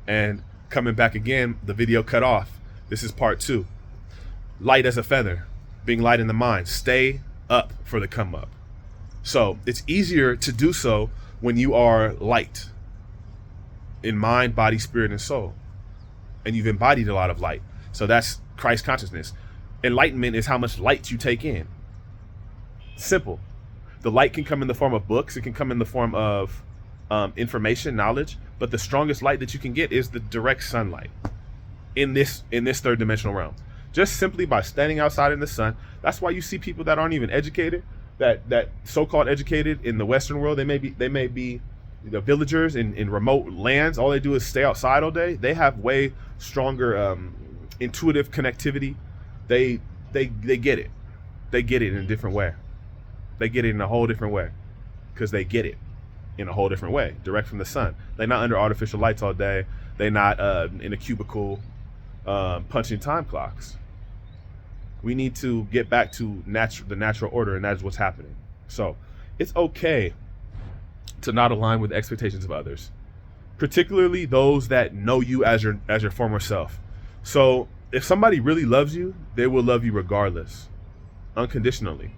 And coming back again, the video cut off. This is part 2. Light as a feather, being light in the mind. Stay up for the come up. So it's easier to do so when you are light in mind, body, spirit, and soul. And you've embodied a lot of light. So that's Christ consciousness. Enlightenment is how much light you take in. Simple. The light can come in the form of books. It can come in the form of information, knowledge. But the strongest light that you can get is the direct sunlight in this third dimensional realm. Just simply by standing outside in the sun. That's why you see people that aren't even educated, that so-called educated in the Western world. They may be villagers in remote lands. All they do is stay outside all day. They have way stronger intuitive connectivity. They get it. They get it in a different way. They get it in a whole different way because they get it in a whole different way, direct from the sun. They're not under artificial lights all day. They're not in a cubicle punching time clocks. We need to get back to the natural order, and that is what's happening. So it's okay to not align with the expectations of others, particularly those that know you as your former self. So if somebody really loves you, they will love you regardless, unconditionally.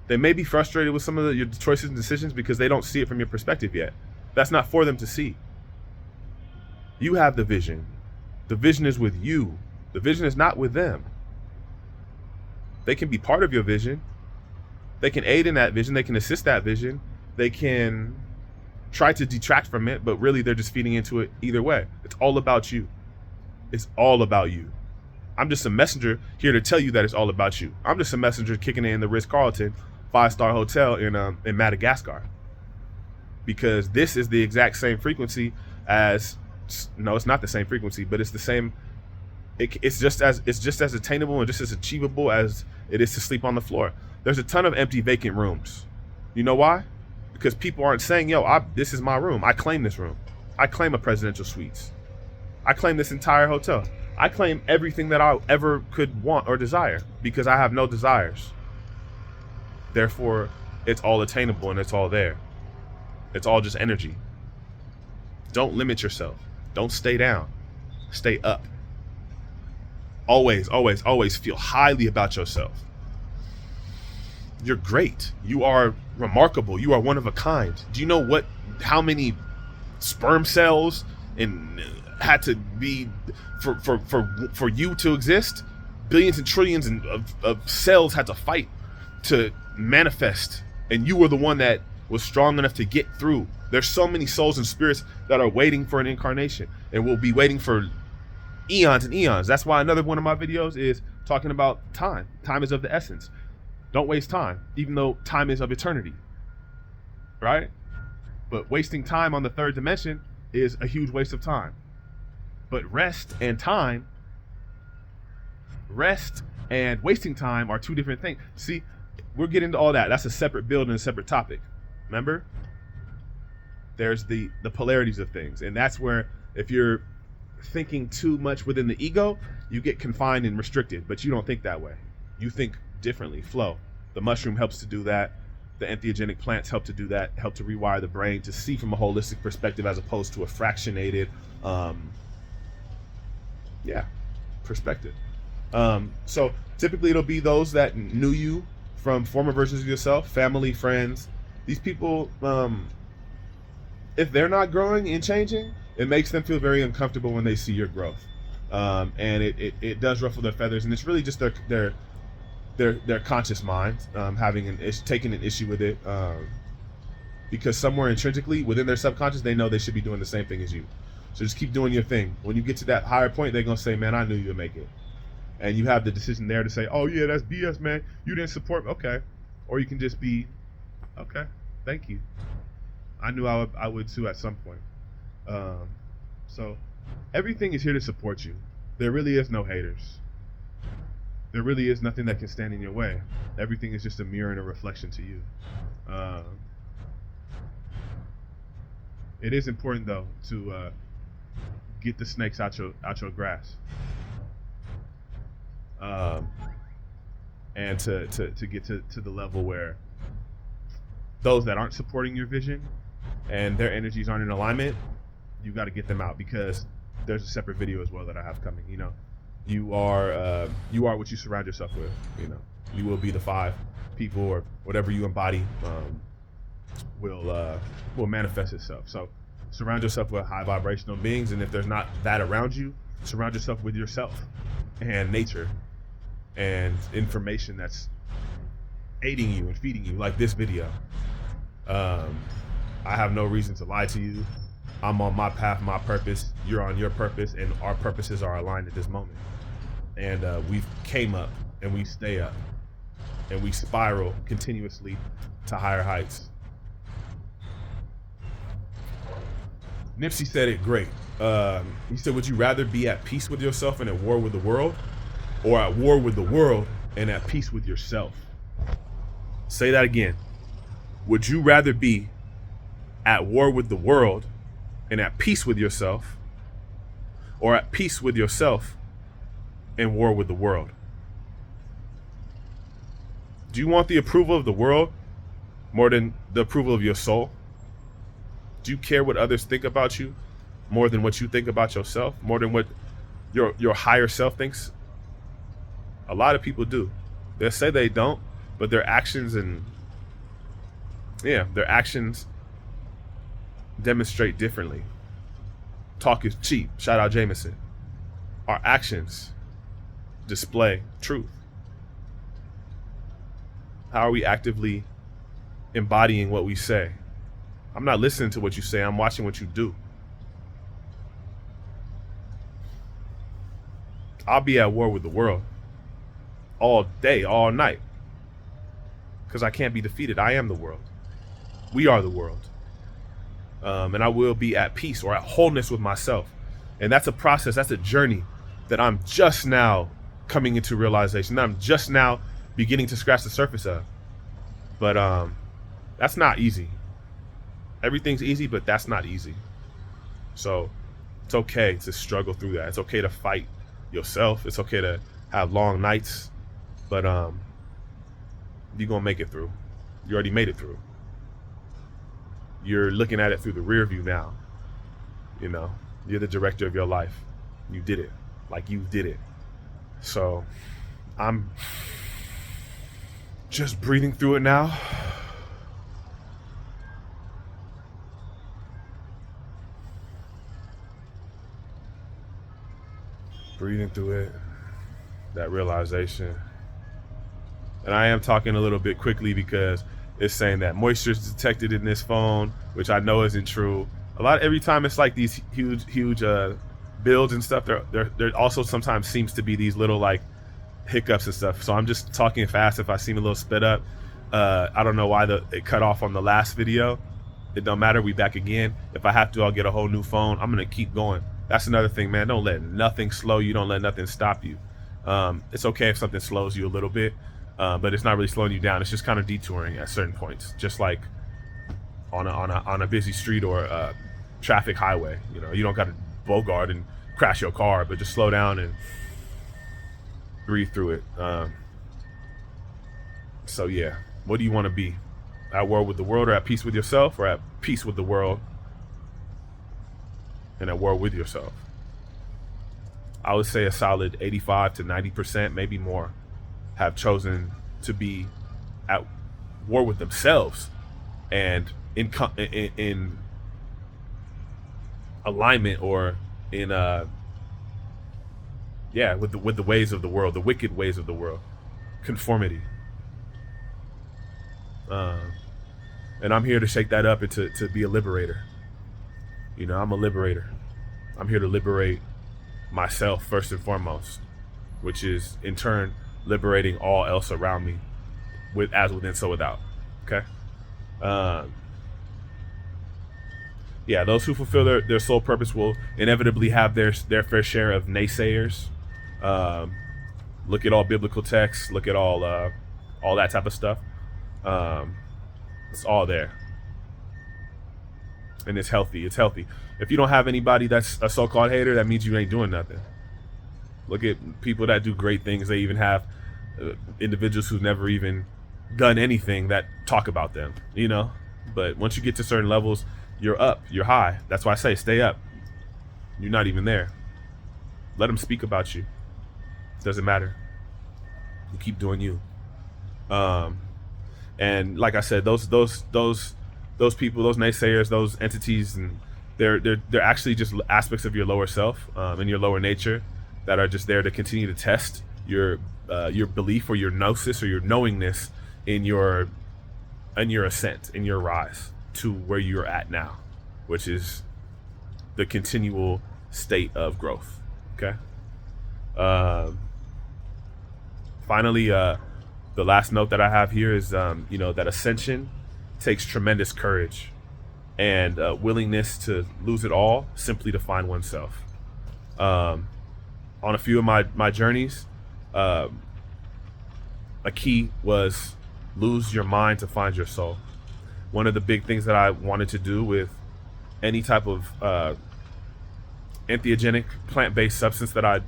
They may be frustrated with some of your choices and decisions because they don't see it from your perspective yet. That's not for them to see. You have the vision. The vision is with you. The vision is not with them. They can be part of your vision. They can aid in that vision. They can assist that vision. They can try to detract from it, but really they're just feeding into it either way. It's all about you. It's all about you. I'm just a messenger here to tell you that it's all about you. I'm just a messenger kicking it in the Ritz-Carlton 5-star hotel in Madagascar, because this is the exact same frequency as, no, it's not the same frequency, but it's the same. It's just as attainable and just as achievable as it is to sleep on the floor. There's a ton of empty vacant rooms. You know why? Because people aren't saying, yo, this is my room. I claim this room. I claim a presidential suites. I claim this entire hotel. I claim everything that I ever could want or desire because I have no desires. Therefore, it's all attainable and it's all there. It's all just energy. Don't limit yourself. Don't stay down. Stay up. Always, always, always feel highly about yourself. You're great. You are remarkable. You are one of a kind. Do you know how many sperm cells had to be for you to exist? Billions and trillions of cells had to fight to manifest, and you were the one that was strong enough to get through. There's so many souls and spirits that are waiting for an incarnation and will be waiting for eons and eons. That's why another one of my videos is talking about time. Time is of the essence. Don't waste time, even though time is of eternity, right? But wasting time on the third dimension is a huge waste of time. But rest and wasting time are two different things. See, we'll get into all that. That's a separate build and a separate topic. Remember? There's the polarities of things. And that's where if you're thinking too much within the ego, you get confined and restricted. But you don't think that way. You think differently. Flow. The mushroom helps to do that. The entheogenic plants help to do that, help to rewire the brain to see from a holistic perspective as opposed to a fractionated perspective. So typically it'll be those that knew you from former versions of yourself, family, friends. These people, if they're not growing and changing, it makes them feel very uncomfortable when they see your growth. And it does ruffle their feathers, and it's really just their conscious mind taking an issue with it, because somewhere intrinsically within their subconscious they know they should be doing the same thing as you. So just keep doing your thing. When you get to that higher point, they're gonna say, man, I knew you'd make it. And you have the decision there to say, oh yeah, that's BS, man, you didn't support me. Okay. Or you can just be, okay, thank you, I knew I would too at some point. So everything is here to support you. There really is no haters. There really is nothing that can stand in your way. Everything is just a mirror and a reflection to you. It is important though to get the snakes out your grass, and to get to the level where those that aren't supporting your vision and their energies aren't in alignment, you got to get them out, because there's a separate video as well that I have coming. You know, you are what you surround yourself with. You know, you will be the 5 people or whatever you embody will manifest itself. So surround yourself with high vibrational beings, and if there's not that around you, surround yourself with yourself and nature and information that's aiding you and feeding you, like this video. I have no reason to lie to you. I'm on my path, my purpose. You're on your purpose, and our purposes are aligned at this moment. And we've came up, and we stay up, and we spiral continuously to higher heights. Nipsey said it great. He said, would you rather be at peace with yourself and at war with the world, or at war with the world and at peace with yourself? Say that again. Would you rather be at war with the world and at peace with yourself, or at peace with yourself and war with the world? Do you want the approval of the world more than the approval of your soul? Do you care what others think about you more than what you think about yourself, more than what your higher self thinks? A lot of people do. They'll say they don't, but their actions demonstrate differently. Talk is cheap. Shout out Jameson. Our actions display truth. How are we actively embodying what we say? I'm not listening to what you say. I'm watching what you do. I'll be at war with the world all day, all night, because I can't be defeated. I am the world. We are the world. And I will be at peace or at wholeness with myself. And that's a process. That's a journey that I'm just now coming into realization. I'm just now beginning to scratch the surface of. But that's not easy. Everything's easy, but that's not easy. So it's okay to struggle through that. It's okay to fight yourself. It's okay to have long nights, but you're gonna make it through. You already made it through. You're looking at it through the rear view now. You know, you're the director of your life. You did it. Like, you did it. So I'm just breathing through it now. Breathing through it, that realization. And I am talking a little bit quickly because it's saying that moisture is detected in this phone, which I know isn't true. Every time it's like these huge builds and stuff, there also sometimes seems to be these little like hiccups and stuff. So I'm just talking fast if I seem a little sped up. I don't know why it cut off on the last video. It don't matter, we back again. If I have to, I'll get a whole new phone. I'm gonna keep going. That's another thing, man. Don't let nothing slow you. Don't let nothing stop you. It's okay if something slows you a little bit, but it's not really slowing you down. It's just kind of detouring at certain points, just like on a busy street or a traffic highway. You know, you don't got to bogart and crash your car, but just slow down and breathe through it. So yeah, what do you want to be? At war with the world, or at peace with yourself, or at peace with the world and at war with yourself? I would say a solid 85 to 90%, maybe more, have chosen to be at war with themselves and in alignment, or in with the ways of the world, the wicked ways of the world, conformity. And I'm here to shake that up and to be a liberator. You know, I'm a liberator. I'm here to liberate myself first and foremost, which is in turn liberating all else around me, as within, so without. Okay. Yeah, those who fulfill their sole purpose will inevitably have their fair share of naysayers. Look at all biblical texts. Look at all that type of stuff. It's all there. And it's healthy. It's healthy. If you don't have anybody that's a so-called hater, that means you ain't doing nothing. Look at people that do great things. They even have individuals who've never even done anything that talk about them, you know? But once you get to certain levels, you're up, you're high. That's why I say stay up. You're not even there. Let them speak about you. Doesn't matter. You keep doing you. And like I said, those people, those naysayers, those entities, and they're actually just aspects of your lower self and your lower nature that are just there to continue to test your belief or your gnosis or your knowingness in your ascent, in your rise to where you're at now, which is the continual state of growth. Okay. Finally, the last note that I have here is, that ascension takes tremendous courage and willingness to lose it all simply to find oneself. On a few of my journeys, a key was lose your mind to find your soul. One of the big things that I wanted to do with any type of entheogenic plant-based substance that I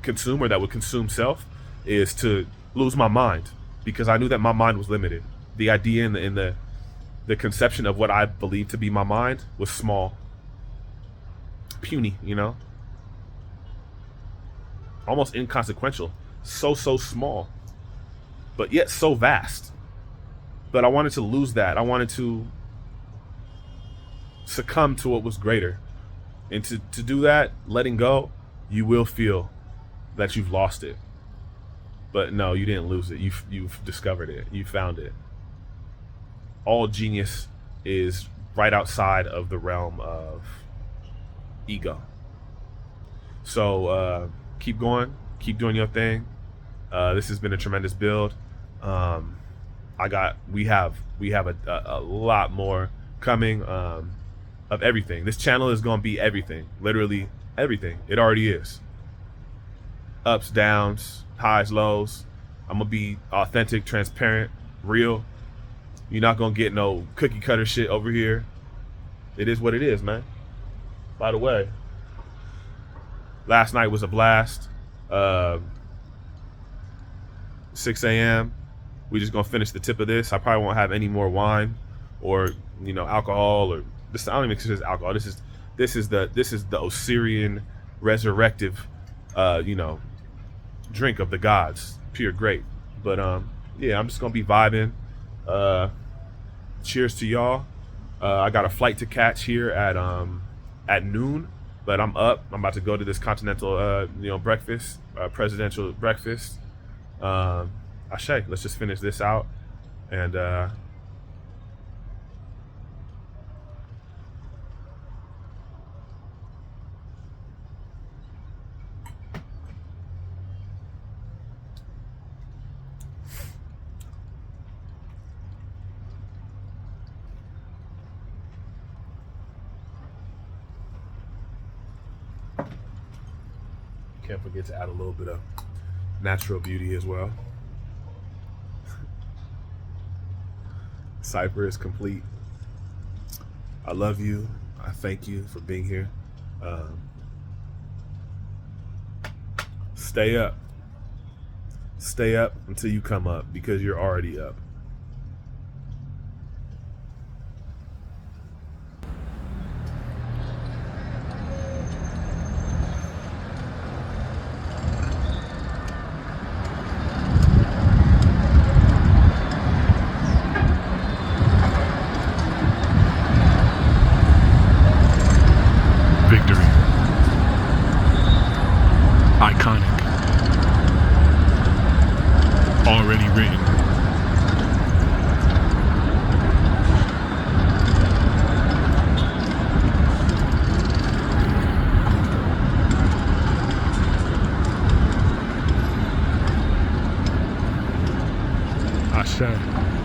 consume or that would consume self is to lose my mind, because I knew that my mind was limited. The idea and the conception of what I believed to be my mind was small, puny, almost inconsequential, so small, but yet so vast. But I wanted to lose that. I wanted to succumb to what was greater. And to do that, letting go, you will feel that you've lost it. But no, you didn't lose it. You've discovered it. You found it. All genius is right outside of the realm of ego. So keep going. Keep doing your thing. This has been a tremendous build. We have a lot more coming of everything. This channel is going to be everything. Literally everything. It already is. Ups, downs, highs, lows. I'm going to be authentic, transparent, real. You're not going to get no cookie cutter shit over here. It is what it is, man. By the way, last night was a blast. 6 a.m. We just going to finish the tip of this. I probably won't have any more wine or, alcohol or this. I don't even consider this alcohol. This is the Osirian resurrective, drink of the gods, pure grape. But yeah, I'm just gonna be vibing. Cheers to y'all. I got a flight to catch here at noon, but I'm up. I'm about to go to this continental breakfast, presidential breakfast. Ashe, let's just finish this out and can't forget to add a little bit of natural beauty as well. Cipher is complete. I love you. I thank you for being here. Stay up. Stay up until you come up, because you're already up. Victory. Iconic. Already written. Ashe.